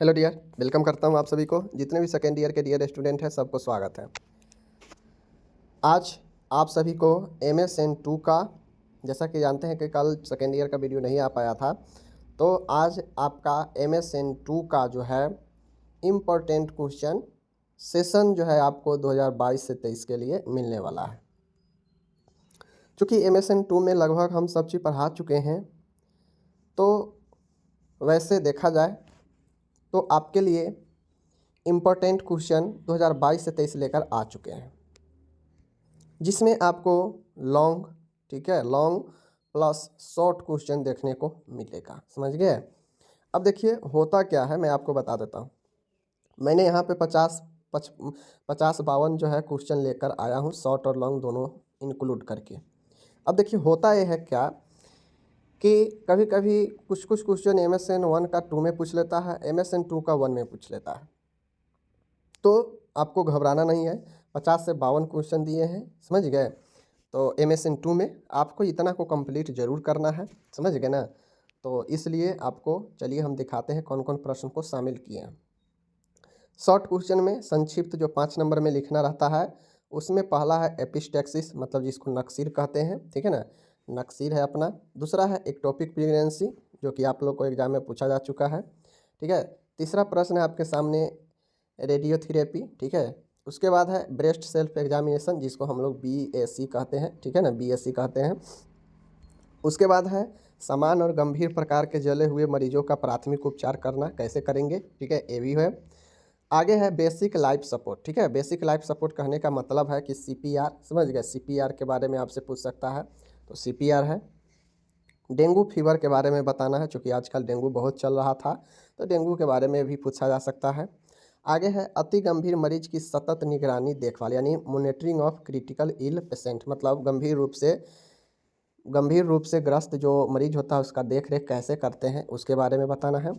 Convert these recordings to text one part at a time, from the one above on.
Hello dear, welcome करता हूँ आप सभी को। जितने भी सेकेंड ईयर के डियर स्टूडेंट हैं सबको स्वागत है। आज आप सभी को MSN2 का, जैसा कि जानते हैं कि कल सेकेंड ईयर का वीडियो नहीं आ पाया था, तो आज आपका MSN2 का जो है इम्पोर्टेंट क्वेश्चन सेशन जो है आपको 2022 से 23 के लिए मिलने वाला है। चूँकि MSN2 में लगभग हम सब चीज़ पढ़ा चुके हैं, तो वैसे देखा जाए तो आपके लिए इम्पोर्टेंट क्वेश्चन 2022 से 23 लेकर आ चुके हैं, जिसमें आपको लॉन्ग, ठीक है, लॉन्ग प्लस शॉर्ट क्वेश्चन देखने को मिलेगा। समझ गए? अब देखिए होता क्या है, मैं आपको बता देता हूँ। मैंने यहाँ पे 50-52 जो है क्वेश्चन लेकर आया हूँ, शॉर्ट और लॉन्ग दोनों इंक्लूड करके। अब देखिए होता यह है क्या कि कभी कभी कुछ कुछ क्वेश्चन MSN1 का 2 में पूछ लेता है, MSN2 का 1 में पूछ लेता है। तो आपको घबराना नहीं है, 50 से 52 क्वेश्चन दिए हैं, समझ गए? तो MSN2 में आपको इतना को कंप्लीट जरूर करना है, समझ गए ना? तो इसलिए आपको चलिए हम दिखाते हैं कौन कौन प्रश्न को शामिल किए हैं। शॉर्ट क्वेश्चन में संक्षिप्त जो 5 नंबर में लिखना रहता है, उसमें पहला है एपिस्टैक्सिस, मतलब जिसको नक्सीर कहते हैं, ठीक है ना, नक्सीर है अपना। दूसरा है एक्टोपिक प्रेगनेंसी, जो कि आप लोग को एग्जाम में पूछा जा चुका है, ठीक है। तीसरा प्रश्न है आपके सामने रेडियोथेरेपी, ठीक है। उसके बाद है ब्रेस्ट सेल्फ एग्जामिनेशन, जिसको हम लोग BAC कहते हैं, ठीक है ना, BSc कहते हैं। उसके बाद है समान और गंभीर प्रकार के जले हुए मरीजों का प्राथमिक उपचार करना कैसे करेंगे, ठीक है, ये भी है। आगे है बेसिक लाइफ सपोर्ट, ठीक है। बेसिक लाइफ सपोर्ट कहने का मतलब है कि CPR, समझ गए? CPR के बारे में आपसे पूछ सकता है, तो CPR है। डेंगू फीवर के बारे में बताना है, चूँकि आजकल डेंगू बहुत चल रहा था, तो डेंगू के बारे में भी पूछा जा सकता है। आगे है अति गंभीर मरीज की सतत निगरानी देखभाल, यानी monitoring of critical ill patient, मतलब गंभीर रूप से ग्रस्त जो मरीज होता है उसका देख रेख कैसे करते हैं, उसके बारे में बताना है।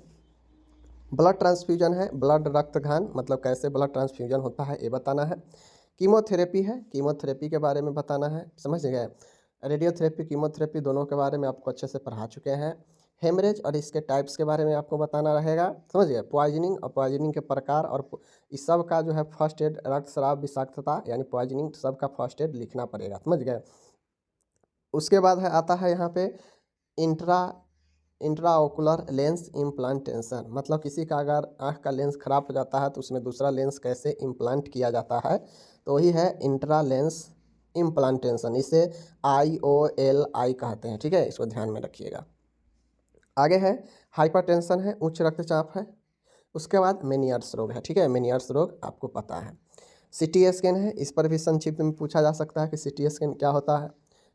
ब्लड ट्रांसफ्यूजन है, ब्लड रक्तघान, मतलब कैसे ब्लड ट्रांसफ्यूजन होता है ये बताना है। कीमोथेरेपी है, कीमोथेरेपी के बारे में बताना है, समझ गए? रेडियोथेरेपी, कीमोथेरेपी दोनों के बारे में आपको अच्छे से पढ़ा चुके हैं। हेमरेज और इसके टाइप्स के बारे में आपको बताना रहेगा, समझ गए? पॉइजनिंग और पॉइजनिंग के प्रकार, और इस सब का जो है फर्स्ट एड, रक्तस्राव, विषाक्तता यानी पॉइजनिंग, सब का फर्स्ट एड लिखना पड़ेगा, समझ गए? उसके बाद है आता है यहाँ पे इंट्रा इंट्राओकुलर लेंस इम्प्लांटेशन, मतलब किसी का अगर आँख का लेंस खराब हो जाता है तो उसमें दूसरा लेंस कैसे इम्प्लांट किया जाता है, तो वही है इंट्रा लेंस इम्प्लांटेशन। इसे IOLI कहते हैं, ठीक है, इसको ध्यान में रखिएगा। आगे है हाइपरटेंशन है, उच्च रक्तचाप है। उसके बाद मेनियर्स रोग है, ठीक है, मेनियर्स रोग आपको पता है। CT स्कैन है, इस पर भी संक्षिप्त में पूछा जा सकता है कि CT स्कैन क्या होता है,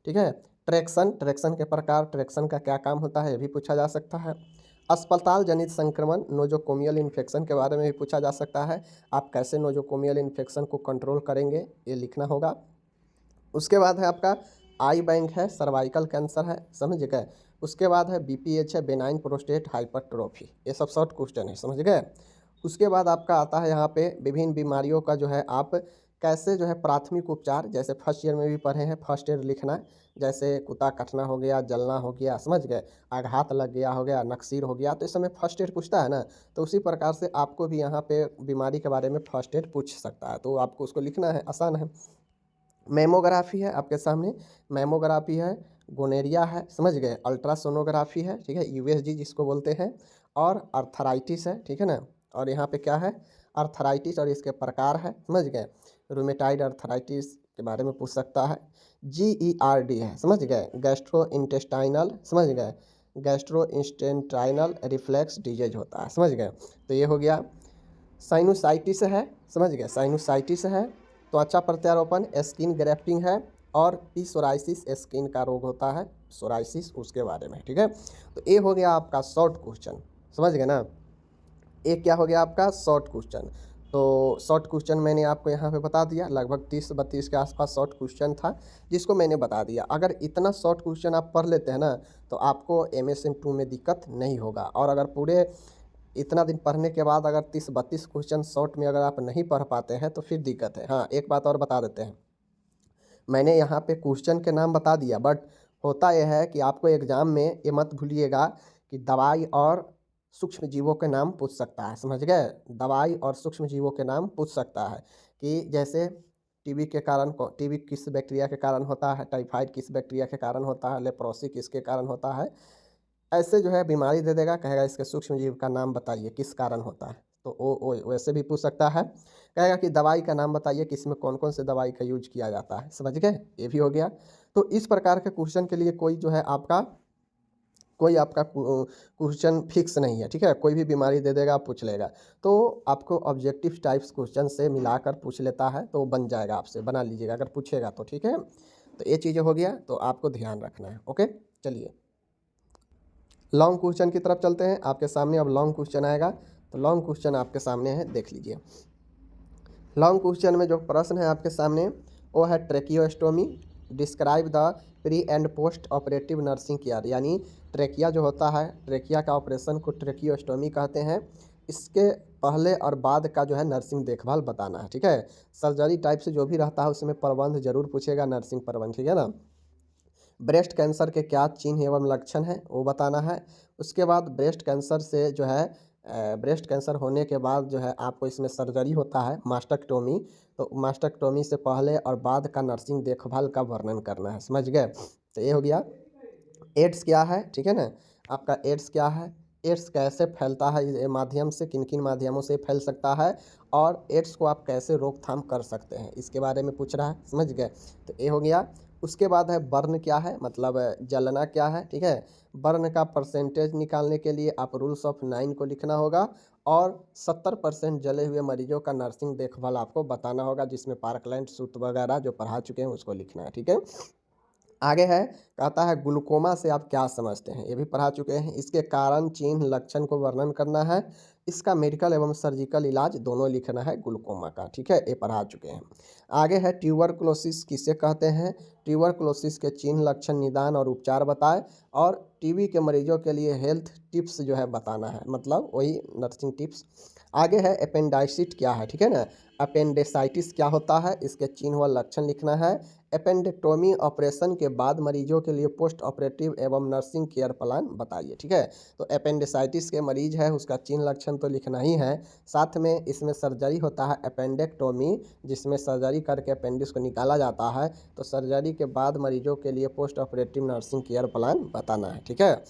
ठीक है। ट्रैक्शन के प्रकार, ट्रैक्शन का क्या काम होता है, ये भी पूछा जा सकता है। अस्पताल जनित संक्रमण, नोजोकोमियल इन्फेक्शन के बारे में भी पूछा जा सकता है, आप कैसे नोजोकोमियल इन्फेक्शन को कंट्रोल करेंगे ये लिखना होगा। उसके बाद है आपका आई बैंक है, सर्वाइकल कैंसर है, समझ गए? उसके बाद है BPH है, बेनाइन प्रोस्टेट हाइपरट्रोफी, ये सब शॉर्ट क्वेश्चन है, समझ गए? उसके बाद आपका आता है यहाँ पे विभिन्न बीमारियों का जो है आप कैसे जो है प्राथमिक उपचार, जैसे फर्स्ट ईयर में भी पढ़े हैं, फर्स्ट एड लिखना है, जैसे कुत्ता कटना हो गया, जलना हो गया, समझ गए, आघात लग गया हो गया, नक्सीर हो गया, तो इस समय फर्स्ट एड पूछता है ना, तो उसी प्रकार से आपको भी यहाँ पे बीमारी के बारे में फर्स्ट एड पूछ सकता है, तो आपको उसको लिखना है, आसान है। मेमोग्राफी है आपके सामने, मेमोग्राफी है। गोनेरिया है, समझ गए? अल्ट्रासोनोग्राफी है, ठीक है, USG जिसको बोलते हैं। और अर्थराइटिस है, ठीक है ना। और यहाँ पे क्या है, अर्थराइटिस और इसके प्रकार है, समझ गए? रूमेटाइड अर्थराइटिस के बारे में पूछ सकता है। GERD है, समझ गए? गैस्ट्रो इंटेस्टाइनल, समझ गए? गैस्ट्रो इंटेस्टाइनल रिफ्लेक्स डिजीज होता है, समझ गए? तो ये हो गया। साइनोसाइटिस है, समझ गए? साइनोसाइटिस है। त्वचा प्रत्यारोपण स्किन ग्रेफ्टिंग है। और पी सोराइसिस स्किन का रोग होता है, सोराइसिस, उसके बारे में, ठीक है। तो ये हो गया आपका शॉर्ट क्वेश्चन, समझ गए ना? ये क्या हो गया आपका शॉर्ट क्वेश्चन। तो शॉर्ट क्वेश्चन मैंने आपको यहाँ पे बता दिया, लगभग 30-32 के आसपास शॉर्ट क्वेश्चन था, जिसको मैंने बता दिया। अगर इतना शॉर्ट क्वेश्चन आप पढ़ लेते हैं ना, तो आपको MSN2 में दिक्कत नहीं होगा। और अगर पूरे इतना दिन पढ़ने के बाद अगर 30-32 क्वेश्चन शॉर्ट में अगर आप नहीं पढ़ पाते हैं तो फिर दिक्कत है। हाँ, एक बात और बता देते हैं, मैंने यहाँ पे क्वेश्चन के नाम बता दिया, बट होता यह है कि आपको एग्ज़ाम में ये मत भूलिएगा कि दवाई और सूक्ष्म जीवों के नाम पूछ सकता है, समझ गए। दवाई और सूक्ष्म जीवों के नाम पूछ सकता है कि जैसे टीबी के कारण टीबी किस बैक्टीरिया के कारण होता है, टाइफाइड किस बैक्टीरिया के कारण होता है, लेप्रोसी किसके कारण होता है। ऐसे जो है बीमारी दे देगा, कहेगा इसके सूक्ष्म जीव का नाम बताइए किस कारण होता है, तो वो वैसे भी पूछ सकता है। कहेगा कि दवाई का नाम बताइए कि इसमें कौन कौन से दवाई का यूज किया जाता है, समझ गए, ये भी हो गया। तो इस प्रकार के क्वेश्चन के लिए कोई आपका क्वेश्चन फिक्स नहीं है, ठीक है, कोई भी बीमारी दे देगा, आप पूछ लेगा। तो आपको ऑब्जेक्टिव टाइप्स क्वेश्चन से मिलाकर पूछ लेता है तो बन जाएगा, आपसे बना लीजिएगा अगर पूछेगा तो, ठीक है। तो ये चीज़ें हो गया, तो आपको ध्यान रखना है। ओके, चलिए लॉन्ग क्वेश्चन की तरफ चलते हैं। आपके सामने अब लॉन्ग क्वेश्चन आएगा, तो लॉन्ग क्वेश्चन आपके सामने है, देख लीजिए। लॉन्ग क्वेश्चन में जो प्रश्न है आपके सामने वो है tracheostomy, describe the pre and post operative nursing care. यानी ट्रेकिया जो होता है, ट्रेकिया का ऑपरेशन को ट्रेकियोस्टोमी कहते हैं। इसके पहले और बाद का जो है नर्सिंग देखभाल बताना है, ठीक है। सर्जरी टाइप से जो भी रहता है उसमें प्रबंध जरूर पूछेगा, नर्सिंग प्रबंध, ठीक है ना। ब्रेस्ट कैंसर के क्या चिन्ह एवं लक्षण है वो बताना है। उसके बाद ब्रेस्ट कैंसर से जो है ब्रेस्ट कैंसर होने के बाद जो है आपको इसमें सर्जरी होता है मास्टेक्टोमी, तो मास्टेक्टोमी से पहले और बाद का नर्सिंग देखभाल का वर्णन करना है, समझ गए। तो ये हो गया। एड्स क्या है, ठीक है ना, आपका एड्स क्या है, एड्स कैसे फैलता है, ये माध्यम से किन किन माध्यमों से फैल सकता है, और एड्स को आप कैसे रोकथाम कर सकते हैं, इसके बारे में पूछ रहा है, समझ गए। तो ये हो गया। उसके बाद है बर्न क्या है, मतलब जलना क्या है, ठीक है। बर्न का परसेंटेज निकालने के लिए आप रूल्स ऑफ 9 को लिखना होगा, और 70% जले हुए मरीजों का नर्सिंग देखभाल आपको बताना होगा, जिसमें पार्कलैंड सूत्र वगैरह जो पढ़ा चुके हैं उसको लिखना है, ठीक है। आगे है, कहता है ग्लूकोमा से आप क्या समझते हैं, ये भी पढ़ा चुके हैं। इसके कारण, चिन्ह, लक्षण को वर्णन करना है। इसका मेडिकल एवं सर्जिकल इलाज दोनों लिखना है ग्लूकोमा का, ठीक है, ये पढ़ा चुके हैं। आगे है ट्यूबरकुलोसिस किसे कहते हैं, ट्यूबरकुलोसिस के चिन्ह, लक्षण, निदान और उपचार बताए। और टीबी के मरीजों के लिए हेल्थ टिप्स जो है बताना है, मतलब वही नर्सिंग टिप्स। आगे है अपेंडाइसिस क्या है, ठीक है ना, अपेंडिसाइटिस क्या होता है, इसके चिन्ह व लक्षण लिखना है। अपेंडेक्टोमी ऑपरेशन के बाद मरीजों के लिए पोस्ट ऑपरेटिव एवं नर्सिंग केयर प्लान बताइए, ठीक है। तो अपेंडिसाइटिस के मरीज है, उसका चिन्ह लक्षण तो लिखना ही है। साथ में इसमें सर्जरी होता है अपेंडेक्टोमी, जिसमें सर्जरी करके अपेंडिक्स को निकाला जाता है। तो सर्जरी के बाद मरीजों के लिए post operative nursing care plan बताना है, ठीक है।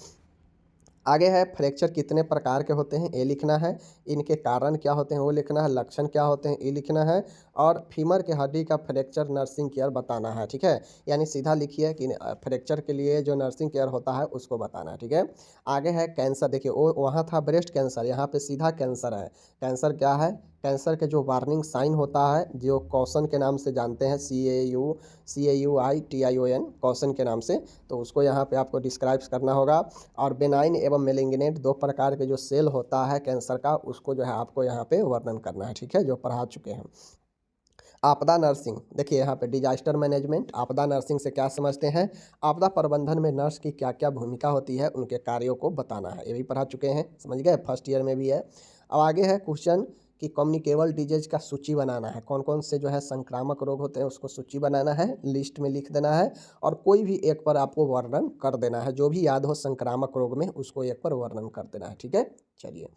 आगे है फ्रैक्चर कितने प्रकार के होते हैं, ये लिखना है। इनके कारण क्या होते हैं वो लिखना है, लक्षण क्या होते हैं ये लिखना है। और फीमर के हड्डी का फ्रैक्चर नर्सिंग केयर बताना है, ठीक है। यानी सीधा लिखिए कि फ्रैक्चर के लिए जो नर्सिंग केयर होता है उसको बताना है, ठीक है। आगे है कैंसर, देखिए वो वहाँ था ब्रेस्ट कैंसर, यहाँ पे सीधा कैंसर है। कैंसर क्या है, कैंसर के जो वार्निंग साइन होता है, जो कॉशन के नाम से जानते हैं, CAUITION, कॉशन के नाम से, तो उसको यहाँ पे आपको डिस्क्राइब करना होगा। और बेनाइन एवं मेलिग्नेंट दो प्रकार के जो सेल होता है कैंसर का, उसको जो है आपको यहाँ पे वर्णन करना है, ठीक है, जो पढ़ा चुके हैं। आपदा नर्सिंग, देखिए यहाँ पे डिजास्टर मैनेजमेंट, आपदा नर्सिंग से क्या समझते हैं, आपदा प्रबंधन में नर्स की क्या क्या भूमिका होती है, उनके कार्यों को बताना है, ये भी पढ़ा चुके हैं, समझ गए, फर्स्ट ईयर में भी है। अब आगे है क्वेश्चन कि कम्युनिकेबल डिजीज का सूची बनाना है, कौन कौन से जो है संक्रामक रोग होते हैं उसको सूची बनाना है, लिस्ट में लिख देना है। और कोई भी एक पर आपको वर्णन कर देना है, जो भी याद हो संक्रामक रोग में उसको एक पर वर्णन कर देना है, ठीक है। चलिए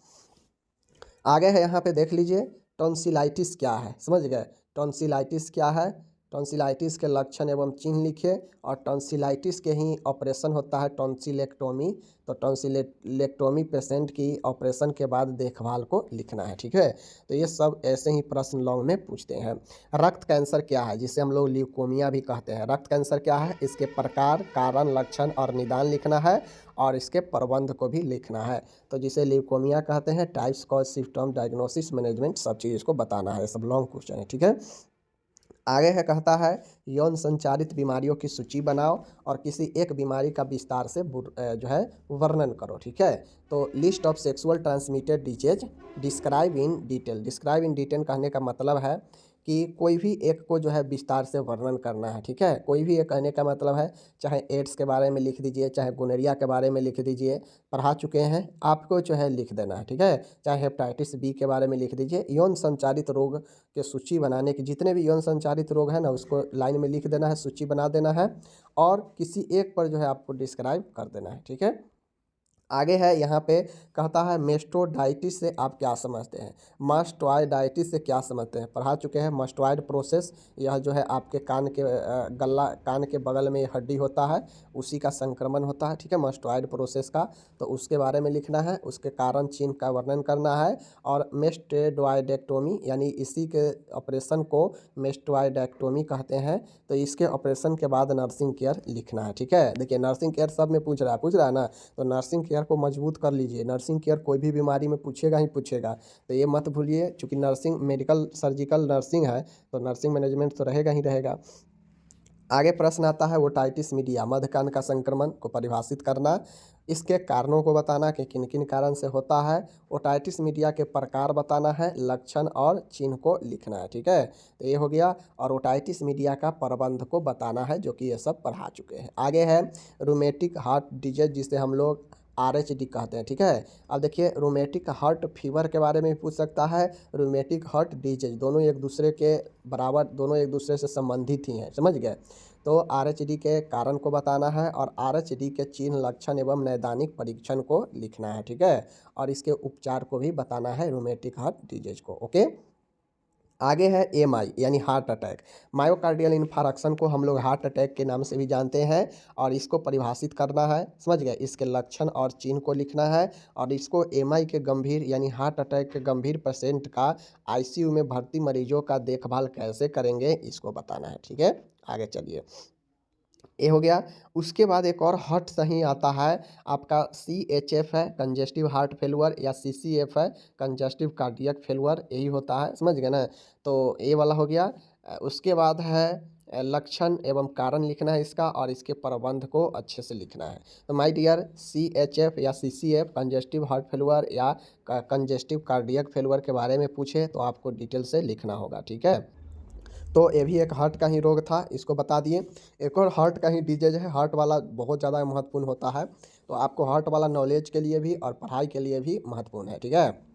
आगे है, यहाँ पे देख लीजिए टॉन्सिलाइटिस क्या है, समझ गए। टॉन्सिलाइटिस क्या है, टॉन्सिलाइटिस के लक्षण एवं चिन्ह लिखे। और टॉन्सिलाइटिस के ही ऑपरेशन होता है टॉन्सिलेक्टोमी, तो टॉन्सिलेक्टोमी पेशेंट की ऑपरेशन के बाद देखभाल को लिखना है, ठीक है। तो ये सब ऐसे ही प्रश्न लॉन्ग में पूछते हैं। रक्त कैंसर क्या है, जिसे हम लोग ल्यूकोमिया भी कहते हैं, रक्त कैंसर क्या है, इसके प्रकार, कारण, लक्षण और निदान लिखना है। और इसके प्रबंध को भी लिखना है। तो जिसे ल्यूकोमिया कहते हैं, types, cause, symptom, diagnosis, management, सब चीज़ इसको बताना है, सब लॉन्ग क्वेश्चन है, ठीक है। आगे है, कहता है यौन संचारित बीमारियों की सूची बनाओ और किसी एक बीमारी का विस्तार से जो है वर्णन करो, ठीक है। तो list of sexual transmitted disease describe in detail, describe in detail कहने का मतलब है कि कोई भी एक को जो है विस्तार से वर्णन करना है, ठीक है। कोई भी एक कहने का मतलब है, चाहे एड्स के बारे में लिख दीजिए, चाहे गोनोरिया के बारे में लिख दीजिए, पढ़ा चुके हैं, आपको जो है लिख देना है, ठीक है। चाहे हेपेटाइटिस बी के बारे में लिख दीजिए। यौन संचारित रोग के सूची बनाने की, जितने भी यौन संचारित रोग है ना उसको लाइन में लिख देना है, सूची बना देना है। और किसी एक पर जो है आपको डिस्क्राइब कर देना है, ठीक है। आगे है यहाँ पे कहता है मेस्टोडाइटिस से आप क्या समझते हैं। मास्टोइडाइटिस से क्या समझते हैं पढ़ा चुके हैं। मास्टोइड प्रोसेस, यह जो है आपके कान के गला, कान के बगल में हड्डी होता है, उसी का संक्रमण होता है, ठीक है, मास्टोइड प्रोसेस का। तो उसके बारे में लिखना है, उसके कारण चिन्ह का वर्णन करना है। और मेस्टेडोइडेक्टोमी यानी इसी के ऑपरेशन को मेस्टोइडेक्टोमी कहते हैं। तो इसके ऑपरेशन के बाद नर्सिंग केयर लिखना है, ठीक है। देखिए नर्सिंग केयर सब में पूछ रहा है ना, तो नर्सिंग केयर को मजबूत कर लीजिए। नर्सिंग केयर कोई भी बीमारी में पूछेगा ही पूछेगा, तो ये मत भूलिए। चूँकि नर्सिंग मेडिकल सर्जिकल नर्सिंग है, तो नर्सिंग मैनेजमेंट तो रहेगा ही रहेगा। आगे प्रश्न आता है ओटाइटिस मीडिया, मध्य कान का संक्रमण को परिभाषित करना, इसके कारणों को बताना कि किन किन कारण से होता है, ओटाइटिस मीडिया के प्रकार बताना है, लक्षण और चिन्ह को लिखना है, ठीक है। तो ये हो गया। और ओटाइटिस मीडिया का प्रबंध को बताना है, जो कि ये सब पढ़ा चुके हैं। आगे है रूमेटिक हार्ट डिजीज, जिसे हम लोग RHD कहते हैं, ठीक है। अब देखिए रूमेटिक हार्ट फीवर के बारे में भी पूछ सकता है, रूमेटिक हार्ट डिजीज, दोनों एक दूसरे के बराबर, दोनों एक दूसरे से संबंधित ही हैं, समझ गए। तो RHD के कारण को बताना है और RHD के चिन्ह, लक्षण एवं नैदानिक परीक्षण को लिखना है, ठीक है। और इसके उपचार को भी बताना है रूमेटिक हार्ट डिजीज को, ओके। आगे है MI यानी हार्ट अटैक। मायोकार्डियल इन्फारक्शन को हम लोग हार्ट अटैक के नाम से भी जानते हैं, और इसको परिभाषित करना है, समझ गए। इसके लक्षण और चिन्ह को लिखना है, और इसको MI के गंभीर यानी हार्ट अटैक के गंभीर पेशेंट का ICU में भर्ती मरीजों का देखभाल कैसे करेंगे, इसको बताना है, ठीक है। आगे चलिए, ये हो गया। उसके बाद एक और हट सही आता है आपका CHF है, कंजेस्टिव हार्ट फेलुअर, या CCF है, कंजेस्टिव कार्डियक फेलुअर, यही होता है, समझ गए ना। तो ये वाला हो गया। उसके बाद है लक्षण एवं कारण लिखना है इसका, और इसके प्रबंध को अच्छे से लिखना है। तो माय डियर CHF या CCF कंजेस्टिव हार्ट फेलुअर या कंजेस्टिव कार्डियक फेलुअर के बारे में पूछे तो आपको डिटेल से लिखना होगा, ठीक है। तो ये भी एक हार्ट का ही रोग था, इसको बता दिए। एक और हार्ट का ही डिजीज है, हार्ट वाला बहुत ज़्यादा महत्वपूर्ण होता है, तो आपको हार्ट वाला नॉलेज के लिए भी और पढ़ाई के लिए भी महत्वपूर्ण है, ठीक है।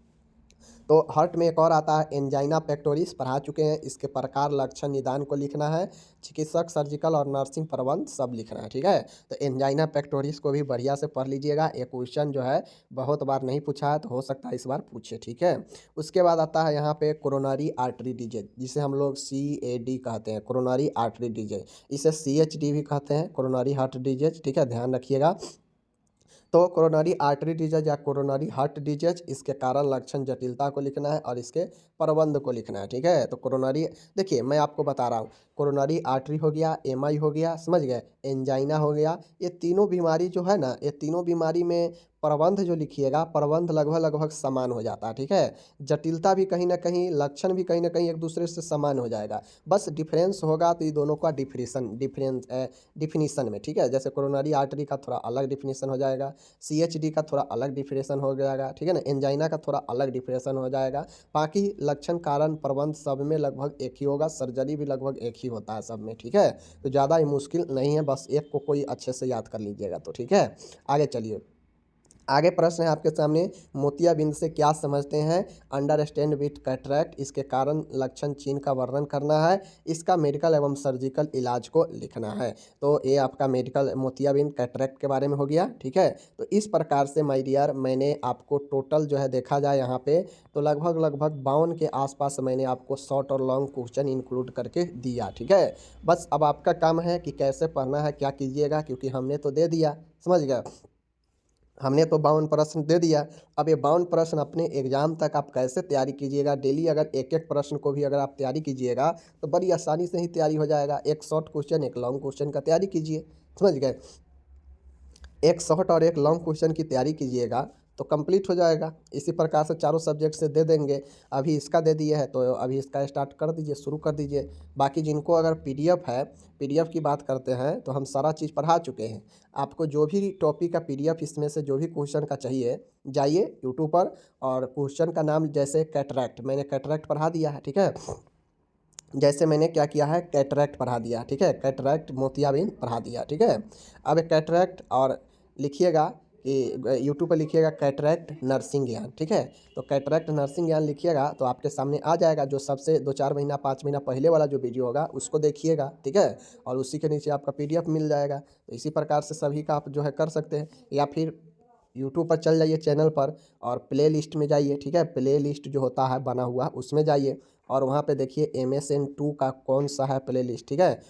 तो हार्ट में एक और आता है एंजाइना पेक्टोरिस, पढ़ा चुके हैं। इसके प्रकार, लक्षण, निदान को लिखना है, चिकित्सक, सर्जिकल और नर्सिंग प्रबंध सब लिखना है, ठीक है। तो एंजाइना पेक्टोरिस को भी बढ़िया से पढ़ लीजिएगा, ये क्वेश्चन जो है बहुत बार नहीं पूछा है, तो हो सकता है इस बार पूछे, ठीक है। उसके बाद आता है यहाँ पे कोरोनरी आर्टरी डिजीज, जिसे हम लोग CAD कहते हैं, कोरोनरी आर्टरी डिजीज। इसे CHD भी कहते हैं, कोरोनरी हार्ट डिजीज, ठीक है, ध्यान रखिएगा। तो कोरोनरी आर्टरी डिजीज या कोरोनरी हार्ट डिजीज, इसके कारण, लक्षण, जटिलता को लिखना है और इसके प्रबंध को लिखना है, ठीक है। तो कोरोनरी, देखिए मैं आपको बता रहा हूँ, कोरोनरी आर्टरी हो गया, MI हो गया, समझ गए, एंजाइना हो गया, ये तीनों बीमारी जो है ना, ये तीनों बीमारी में प्रबंध जो लिखिएगा, प्रबंध लगभग लगभग समान हो जाता है, ठीक है। जटिलता भी कहीं ना कहीं, लक्षण भी कहीं ना कहीं एक दूसरे से समान हो जाएगा, बस डिफरेंस होगा तो ये दोनों का डिफिनीसन में, ठीक है। जैसे कोरोनरी आर्टरी का थोड़ा अलग डिफिनीसन हो जाएगा, CHD का थोड़ा अलग डिफिनेशन हो जाएगा, ठीक है ना, एंजाइना का थोड़ा अलग डिफिनेशन हो जाएगा। बाकी लक्षण, कारण, प्रबंध सब में लगभग एक ही होगा, सर्जरी भी लगभग एक ही होता है सब में, ठीक है। तो ज़्यादा ही मुश्किल नहीं है, बस एक को कोई अच्छे से याद कर लीजिएगा तो ठीक है। आगे चलिए, आगे प्रश्न है आपके सामने, मोतियाबिंद से क्या समझते हैं, अंडरस्टैंड विथ कैटरैक्ट, इसके कारण, लक्षण, चिन्ह का वर्णन करना है, इसका मेडिकल एवं सर्जिकल इलाज को लिखना है। तो ये आपका मेडिकल मोतियाबिंद कैटरैक्ट के बारे में हो गया, ठीक है। तो इस प्रकार से माय डियर मैंने आपको टोटल जो है देखा जाए यहाँ पे तो लगभग लगभग 52 के आसपास मैंने आपको शॉर्ट और लॉन्ग क्वेश्चन इंक्लूड करके दिया, ठीक है। बस अब आपका काम है कि कैसे पढ़ना है, क्या कीजिएगा, क्योंकि हमने तो दे दिया, समझ गए, हमने तो 52 प्रश्न दे दिया। अब ये 52 प्रश्न अपने एग्जाम तक आप कैसे तैयारी कीजिएगा, डेली अगर एक एक प्रश्न को भी अगर आप तैयारी कीजिएगा तो बड़ी आसानी से ही तैयारी हो जाएगा। एक शॉर्ट क्वेश्चन, एक लॉन्ग क्वेश्चन का तैयारी कीजिए, समझ गए, एक शॉर्ट और एक लॉन्ग क्वेश्चन की तैयारी कीजिएगा तो कंप्लीट हो जाएगा। इसी प्रकार से चारों सब्जेक्ट से दे देंगे। अभी इसका दे दिए है तो अभी इसका स्टार्ट कर दीजिए, शुरू कर दीजिए। बाकी जिनको अगर PDF है, PDF की बात करते हैं तो हम सारा चीज़ पढ़ा चुके हैं। आपको जो भी टॉपिक का PDF इसमें से जो भी क्वेश्चन का चाहिए, जाइए यूट्यूब पर, और क्वेश्चन का नाम जैसे कैटरैक्ट, मैंने कैटरैक्ट पढ़ा दिया है, ठीक है। जैसे मैंने क्या किया है, कैटरैक्ट पढ़ा दिया, ठीक है, कैटरैक्ट मोतियाबिंद पढ़ा दिया, ठीक है। अब कैटरैक्ट और लिखिएगा कि यूट्यूब पर लिखिएगा कैटरैक्ट नर्सिंग ज्ञान, ठीक है। तो कैटरैक्ट नर्सिंग ज्ञान लिखिएगा तो आपके सामने आ जाएगा। जो सबसे 2-4 महीना 5 महीना पहले वाला जो वीडियो होगा उसको देखिएगा, ठीक है, और उसी के नीचे आपका PDF मिल जाएगा। तो इसी प्रकार से सभी का आप जो है कर सकते हैं, या फिर यूट्यूब पर चल जाइए चैनल पर और प्ले लिस्ट में जाइए, ठीक है। प्ले लिस्ट जो होता है बना हुआ उसमें जाइए और वहाँ पे देखिए MSN2 का कौन सा है प्ले लिस्ट, ठीक है।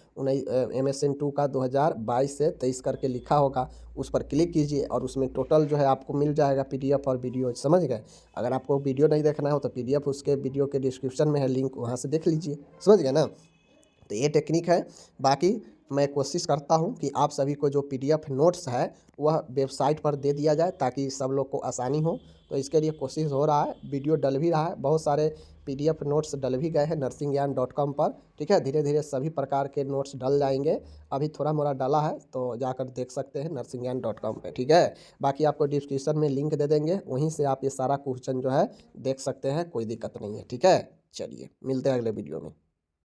MSN2 का 2022 से 23 करके लिखा होगा, उस पर क्लिक कीजिए और उसमें टोटल जो है आपको मिल जाएगा PDF और वीडियो, समझ गए। अगर आपको वीडियो नहीं देखना हो तो PDF उसके वीडियो के डिस्क्रिप्शन में है लिंक, वहाँ से देख लीजिए, समझ गए ना। तो ये टेक्निक है। बाकी मैं कोशिश करता हूँ कि आप सभी को जो PDF नोट्स है वह वेबसाइट पर दे दिया जाए ताकि सब लोग को आसानी हो। तो इसके लिए कोशिश हो रहा है, वीडियो डल भी रहा है, बहुत सारे PDF नोट्स डल भी गए हैं nursingyan.com पर, ठीक है। धीरे धीरे सभी प्रकार के नोट्स डल जाएंगे। अभी थोड़ा मोड़ा डला है तो जाकर देख सकते हैं nursingyan.com पे, ठीक है। बाकी आपको डिस्क्रिप्शन में लिंक दे देंगे, वहीं से आप ये सारा क्वेश्चन जो है देख सकते हैं, कोई दिक्कत नहीं है, ठीक है। चलिए मिलते हैं अगले वीडियो में।